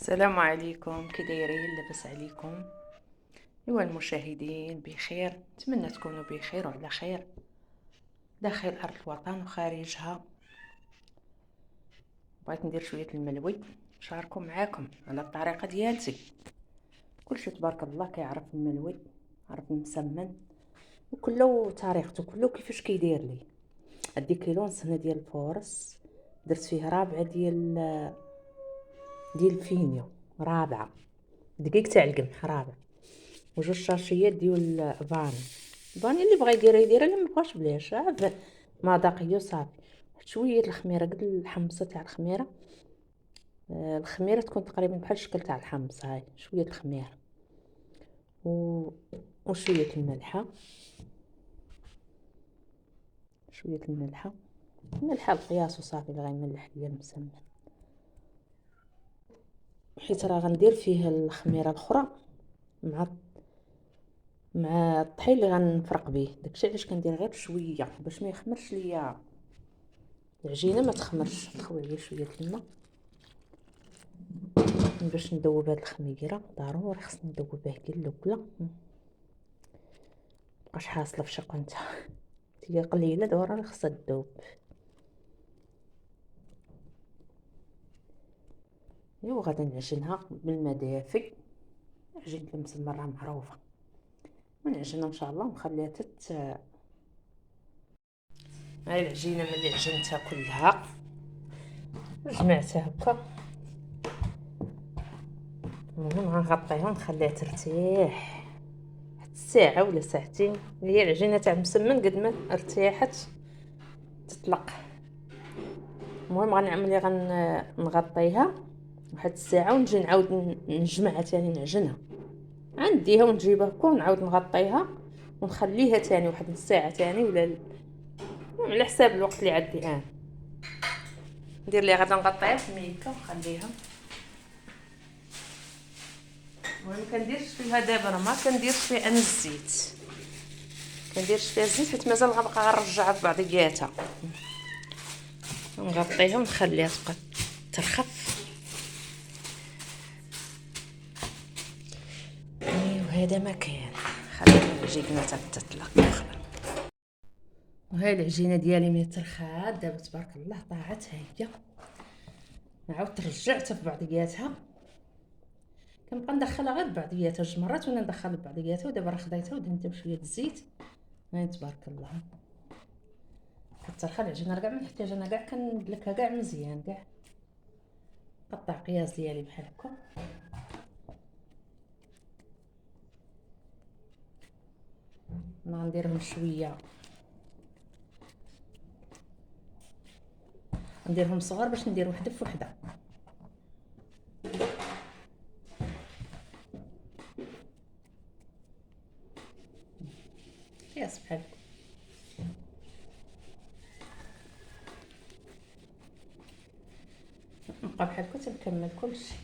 السلام عليكم، كي دايرين؟ لاباس عليكم؟ ايوا المشاهدين بخير، نتمنى تكونوا بخير وعلى خير داخل ارض الوطن وخارجها. بغيت ندير شويه الملوي نشاركو معاكم على الطريقه ديالتي. كلشي تبارك الله كيعرف الملوي، عرف المسمن، وكله طريقته، كله كيفاش كيدير ليه. عندي كيلو ونص هنا ديال الفورص، درت فيه رابعه ديال الفينيو، رابعه دقيق تاع القمح رابع، وجوج شاشيات ديال فاني اللي بغى يدير اللي ما بغاش بلاش، عاد مذاقيه صافي. شويه الخميره، قد الحمصه تاع الخميره. الخميره تكون تقريبا بحال الشكل تاع الحمص، هاي شويه الخميره و... وشويه الملحه، شويه الملحه بقياس وصافي، اللي غيملح ليا المسمن، حيت راه غندير فيه الخميره الاخرى مع الطحين اللي غنفرق به. داكشي علاش كندير غير بشويه باش ما يخمرش ليا العجينه، ما تخمرش. نخوي عليه شويه الماء باش ندوب هاد الخميره، ضروري خصني ندوبها كي الاولى، مابقاش حاصله في شقنتها هي قليله، ضروري خصها تذوب. ايوا غادي نعجنها بالماء دافي، عجينه المسمن راه معروفه، ونعجنها ان شاء الله ونخليها هاي العجينه ملي عجنتها كلها جمعتها هكا، المهم غنغطيها ونخليها ترتاح واحد الساعه ولا ساعتين. هي العجينه تاع المسمن قد ما ارتاحت تطلق. المهم غنعمل غنغطيها واحد الساعه ونجي نعاود نجمعها تاني، نعجنها، عنديها ونجيبها هكا ونعاود نغطيها ونخليها تاني واحد الساعه تاني، ولا على حساب الوقت اللي عندي انا. ندير ليها غدا نغطيها في الميكا ونخليها. المهم كنديرش فيها دابا، ما كنديرش فيها انا الزيت، كنديرش فيها الزيت حيت مازال غنبقى غنرجعها في بعضياتها. نغطيها ونخليها تبقى ترخف. وهذا ما كان، خلينا العجينه تطلق. وهاي العجينه ديالي ملي ترخات دابا تبارك الله طاعت، هي نعاود ترجعتها في بعضياتها. كنبقى ندخلها غير بعضياتها جوج مرات وانا ندخل بعضياتها، ودابا راه خديتها ودهنتها بشويه الزيت. هاي تبارك الله كترخى العجينه، راه كاع ما نحتاج انا، كاع كندلكها كاع مزيان، كاع قطع قياس ديالي بحال هكا. انا غنديرهم شويه، نديرهم صغار باش ندير وحده في وحده. قياس بحال هكا. نبقى بحال هكا تنكمل كلشي،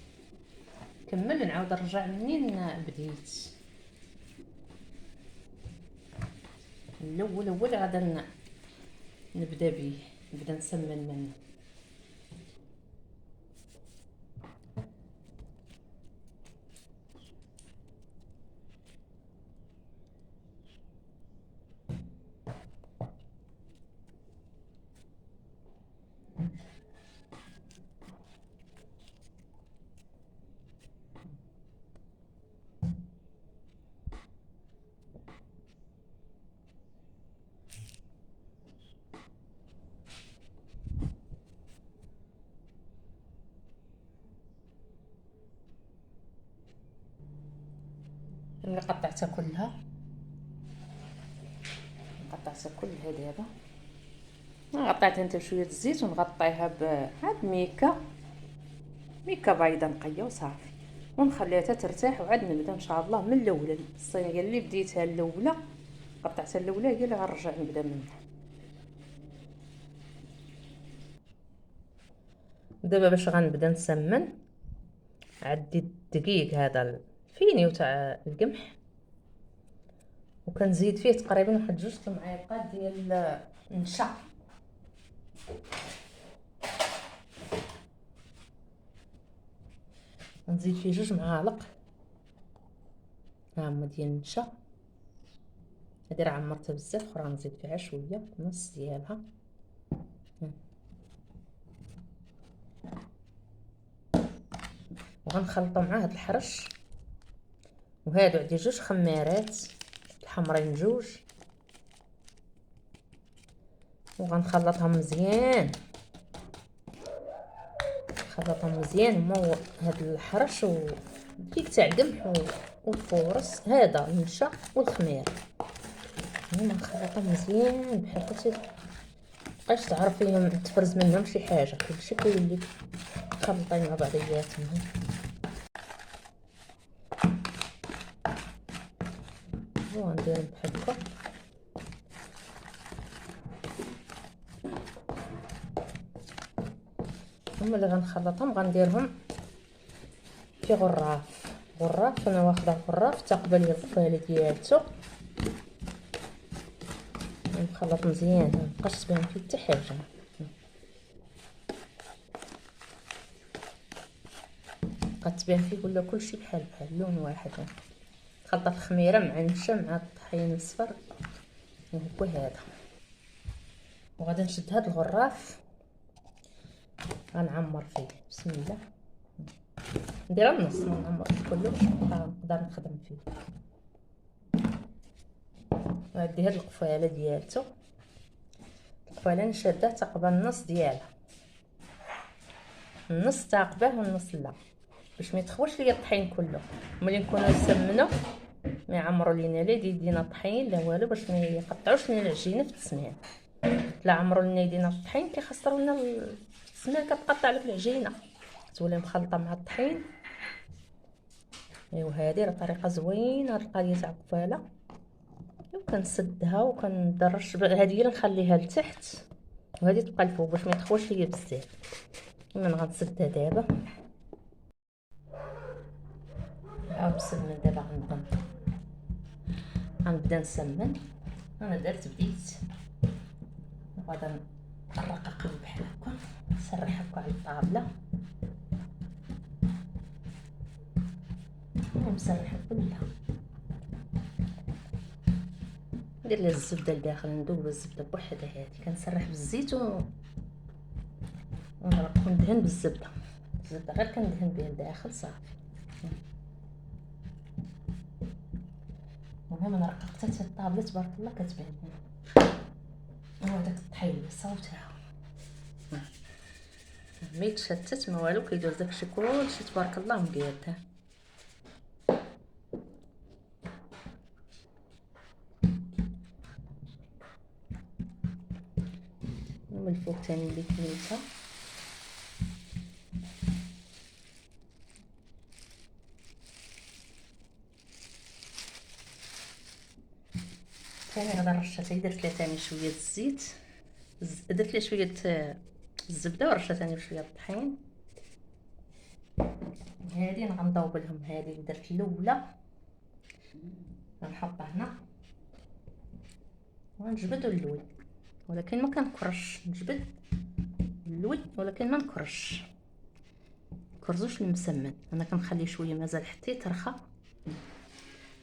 كمل نعاود نرجع منين بديت. الاول غادا نبدا به، نبدا نسمن منه. اللي قطعتها كلها دابا غطيتها انت بشويه الزيت، ونغطيها عاد ميكا بيضه نقيه وصافي، ونخليها ترتاح، وعاد نبدا ان شاء الله من الاولى. الصينيه اللي بديتها الاولى قطعتها الاولى هي اللي غنرجع نبدا منها. دابا باش غنبدا نسمن، عندي الدقيق هذا الفينيو تاع القمح، وكنزيد فيه تقريبا واحد 2 معالق ديال النشا. نزيد فيه 2 معالق هما ديال النشا. هادي راه عمرتها بزاف، اخرى نزيد فيها شويه نص ديالها. وغنخلطو مع هاد الحرش، وهادو عندي 2 خمارات الحمرين 2، وغنخلطهم مزيان. خلطهم مزيان هما هاد الحرش وديك تاع القمح والفورس، هذا النشا والخمير. هما نخلطهم مزيان بحال هكا، مابقاش تعرفي تفرز منهم شي حاجه، كلشي كيولي مخلطين مع بعضياتهم. وغنديرهم بحال هكا. هما اللي غنخلطهم غنديرهم في غراف. انا واخده غراف تقبل الفالي ديالته، نخلط مزيان مابقاش تبان فيه حتى حاجه. بقات تبان فيه ولا كلشي بحال لون واحد. خلطه الخميره مع النشا مع الطحين الصفر هو هذا. وغادي نشد هذا الغراف غنعمر فيه. بسم الله. ندير النص، ما نعمرش كله نقدر نخدم فيه. وغادي هاد القفاله ديالته، القفاله نشدها تقريبا النص ديالها، النص تعقباه والنص لا، باش ما يتخوش ليا الطحين كله. ملي نكونوا نسمنوا ما يعمروا لينا لا يدينا طحين لا والو، باش ما يقطعوش لينا العجينه في التسمين. لا عمروا لنا يدينا الطحين كيخسروا لنا التسمين، كتقطع لك العجينه تولي مخلطه مع الطحين. ايوا هذه راه طريقه زوينه القضيه تاع القفاله. وكنسدها وكندرش هذه اللي نخليها لتحت وهذه تبقى الفوق باش ما يتخوش ليا بزاف. انا غنسدها دابا. بسمن دابا غنبدا نسمن. انا بديت وغادي نرقق بحال هكا، نسرح هكا على الطابله ونسرح كلها. ندير لها الزبده لداخل، ندوب الزبده بوحدها. هذه كنسرح بالزيت ونرقق ندهن بالزبده. الزبده غير كندهن بها لداخل صافي. المهم انا رققت حتى الطابله تبارك الله كتبان. وهذاك الطحين صوتها ما يتشتت ما والو، كيدوز داكشي كلشي تبارك الله مقياد. من الفوق تاني اللي كملتها ثاني غدا رشات. درت لها ثاني شويه الزيت، درت لها شويه الزبده ورشات ثاني شويه الطحين. هذه غنضوب لهم، هذه اللي درت الاولى غنحطها هنا ونجبد اللوي، ولكن ما كنكرش. نجبد اللوي ولكن ما نكرش، كرزوش المسمن. انا كنخلي شويه مازال حتى يترخى،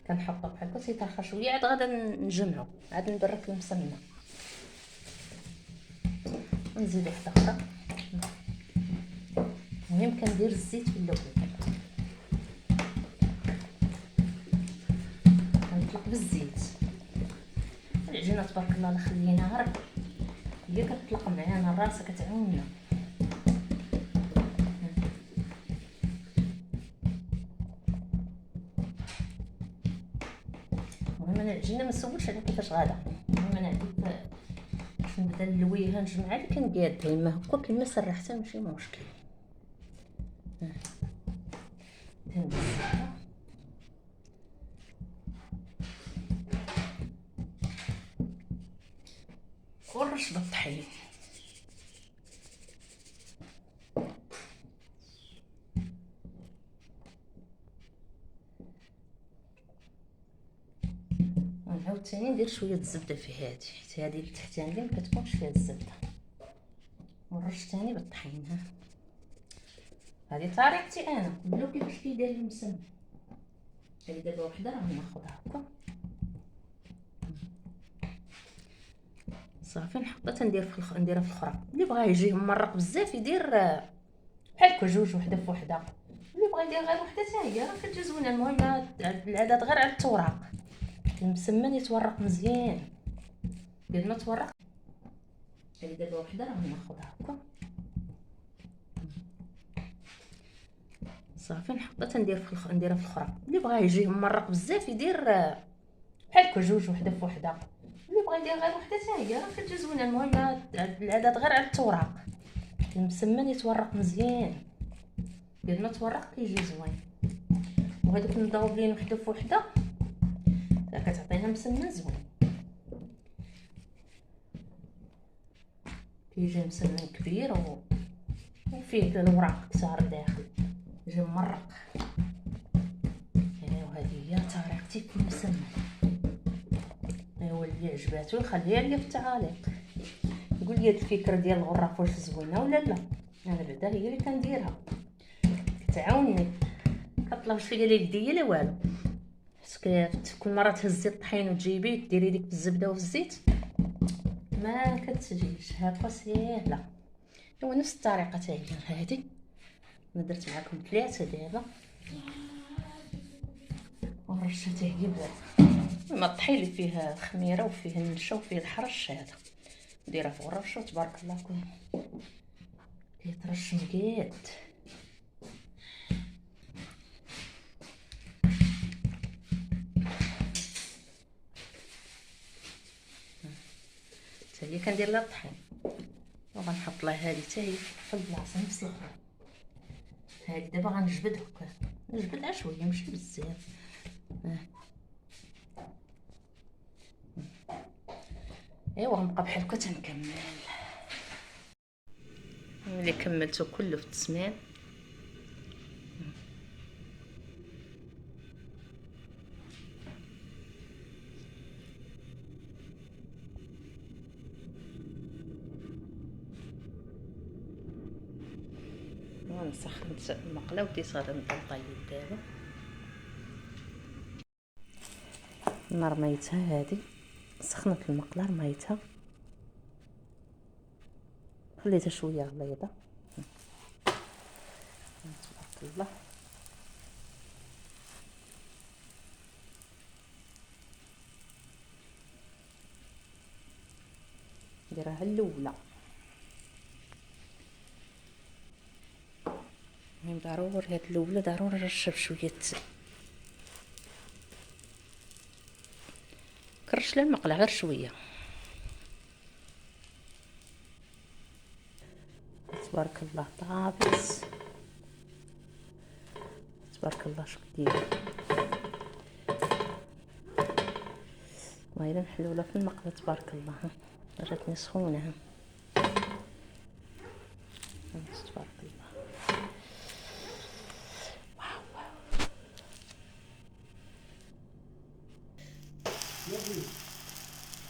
كنحطو بحال هكا يترخى شويه عاد غادا نجمعو عاد نبرك المسمنه. ونزيد واحده اخرى. المهم كندير الزيت في الاول، كنطلق بالزيت. العجينه تبارك الله لا خليناها راه هي كتطلق معانا راسها كتعاوننا. المهم انا العجينه ما نسولش على كيفاش غادا. المهم انا عندي باش نبدا نلويها نجمعها اللي كنقادها اما هكا كيما سرحتها ماشي مشكل. ورش بالطحين. ونعاود ثاني ندير شويه الزبده في هذه، حيت هذه اللي تحتاني اللي ما كتكونش فيها الزبده. ونرش ثاني بالطحين. ها هذه طريقتي انا. قبلوا كيفاش كيدير المسمن. هذه دابا وحده راه ناخذها هكا صافي. نحطها تندير نديرها في الاخرى. اللي بغا يجيه ممرق بزاف يدير بحال هكا جوج وحده في وحده. اللي بغا يدير غير وحده حتى هي راه كتجي زوينه. المهم العدد غير على التوراق. المسمن يتورق مزيان. قد ما تورق. هذه دابا وحده راه ناخذها هكا صافي. نحطها تندير نديرها في الاخرى. اللي بغا يجيه ممرق بزاف يدير بحال هكا جوج وحده في وحده. اللي بغا يدير غير وحده حتى هي راه كتجي زوينه. المهم العدد غير على التوراق. المسمن يتورق مزيان. قد ما تورق كيجي زوين. وهذوك المدوبلين وحده في وحده راه كتعطينا مسمن زوين. كيجي مسمن كبير وفيه الوراق كثار داخل. يجي ممرق. وهذه هي طريقتي في المسمن. اللي عجباتو يخليها ليا في التعاليق. يقول لي هاد الفكره ديال الغراف واش زوينه ولا لا. انا بعدا هي اللي كنديرها. كتعاونني. كطلبش فيا لا يديا لا والو. كل مره تهزي الطحين وتجيبيه ديري ديك بالزبده والزيت ما كتجيش هكا سهله. نفس الطريقه حتى هي هذه. انا درت معكم 3 دابا ورشه حتى هي ما الطحين اللي فيه الخميره وفيه النشا وفيه الحرش هذا نديرها في غرفه تبارك الله كيترش مقاد. حتى هي كندير لها الطحين وغنحط لها هذه حتى هي في البلاصه نفس الحال. هذه دابا غنجبد هكا نجبدها شويه ماشي بزاف. ايوا غنبقى بحال هكا تنكمل. ملي كملتو كله في التسمين سخنت المقله وديت غادا نبدا نطيب دابا. النار ميتها هذه سخنت المقله رميتها خليتها شويه غليظه. تبارك الله. نديرها الاولى. المهم ضروري هاد الاولى ضروري نرشب شويه كرش لها المقله غير شويه. تبارك الله طابت. تبارك الله شو كدير. وهي محلوله في المقله تبارك الله. جاتني سخونه. تبارك الله. واو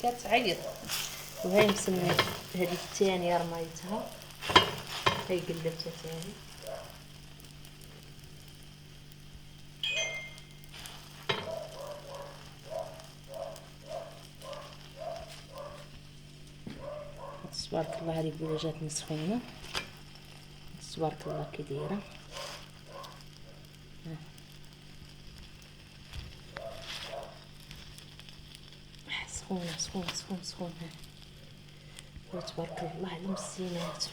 كتعيط. وهي مسميه هذيك الثانيه رميتها هي قلبتها ثاني. تبارك الله. هذه بوله جاتني سخونه تبارك الله كي دايره. سخونه سخونه سخونه سخونه. تبارك الله على مسينات.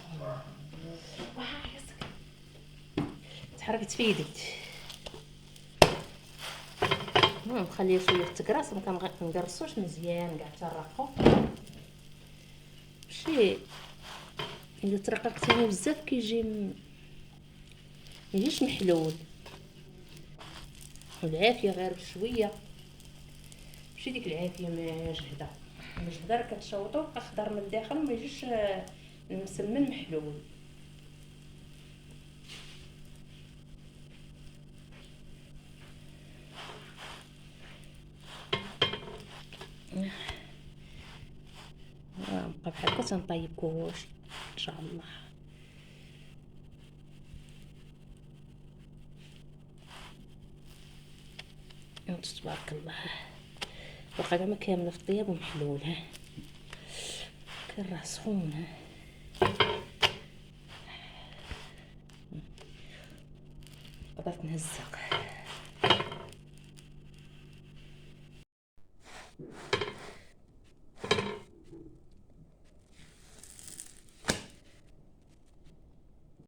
تحركت في يدي. المهم نخليه شويه تقراص ما كنقرصوش مزيان كاع ترقوا ماشي. الا ترققتيه بزاف كيجي ميجيش محلول. والعافيه غير بشويه ماشي ديك العافيه مجهده. مجهده راه كتشوطو اخضر من الداخل وما يجيش المسمن محلول. نبقى بحال هكا تنطيب كلشي ان شاء الله. تبارك الله. باقا ما كامله في الطياب ومحلوله، كان راه سخونه. بدات نهزق.